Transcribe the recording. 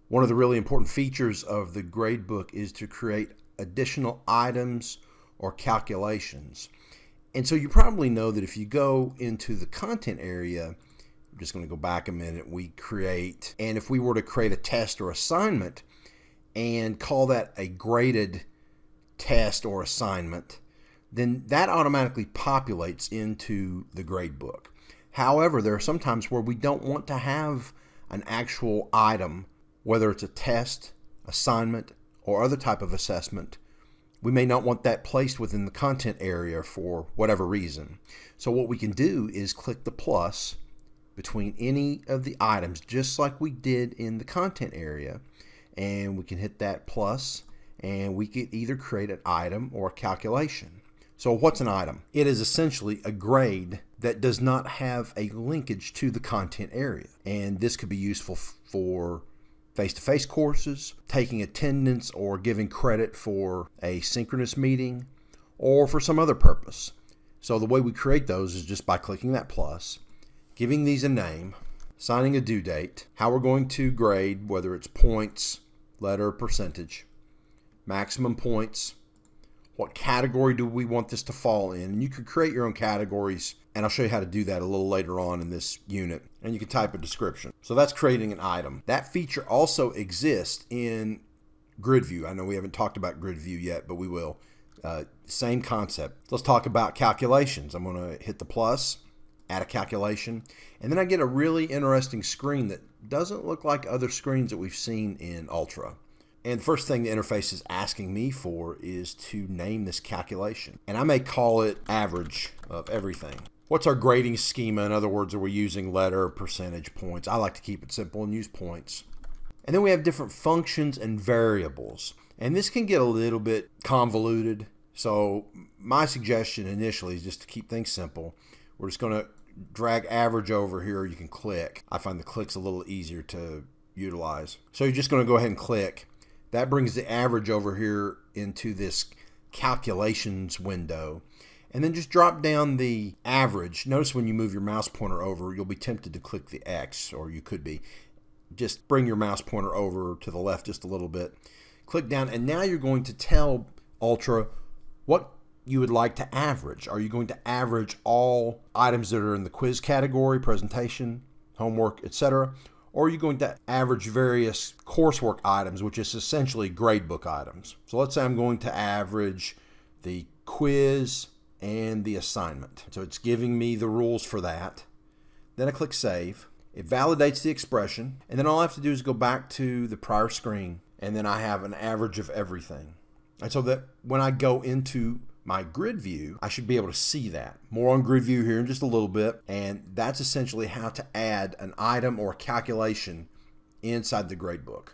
One of the really important features of the gradebook is to create additional items or calculations. And so you probably know that if you go into the content area, I'm just going to go back a minute, and if we were to create a test or assignment and call that a graded test or assignment, then that automatically populates into the gradebook. However, there are some times where we don't want to have an actual item, whether it's a test, assignment, or other type of assessment. We may not want that placed within the content area for whatever reason. So what we can do is click the plus between any of the items, just like we did in the content area, and we can hit that plus, and we can either create an item or a calculation. So what's an item? It is essentially a grade that does not have a linkage to the content area, and this could be useful for face-to-face courses, taking attendance, or giving credit for a synchronous meeting, or for some other purpose. So the way we create those is just by clicking that plus, giving these a name, assigning a due date, how we're going to grade, whether it's points, letter, percentage, maximum points, what category do we want this to fall in. And you can create your own categories, and I'll show you how to do that a little later on in this unit. And you can type a description. So that's creating an item. That feature also exists in Grid View. I know we haven't talked about Grid View yet, but we will. Same concept. Let's talk about calculations. I'm going to hit the plus, add a calculation, and then I get a really interesting screen that doesn't look like other screens that we've seen in Ultra. And the first thing the interface is asking me for is to name this calculation. And I may call it average of everything. What's our grading schema? In other words, are we using letter, percentage, points? I like to keep it simple and use points. And then we have different functions and variables. And this can get a little bit convoluted. So my suggestion initially is just to keep things simple. We're just going to drag average over here. You can click. I find the clicks a little easier to utilize. So you're just going to go ahead and click. That brings the average over here into this calculations window. And then just drop down the average. Notice when you move your mouse pointer over, you'll be tempted to click the X, or you could be. Just bring your mouse pointer over to the left just a little bit. Click down, and now you're going to tell Ultra what you would like to average. Are you going to average all items that are in the quiz category, presentation, homework, etc.? Or are you going to average various coursework items, which is essentially gradebook items? So let's say I'm going to average the quiz and the assignment. So it's giving me the rules for that. Then I click Save. It validates the expression, and then all I have to do is go back to the prior screen, and then I have an average of everything. And so that when I go into my grid view, I should be able to see that. More on grid view here in just a little bit, and that's essentially how to add an item or calculation inside the gradebook.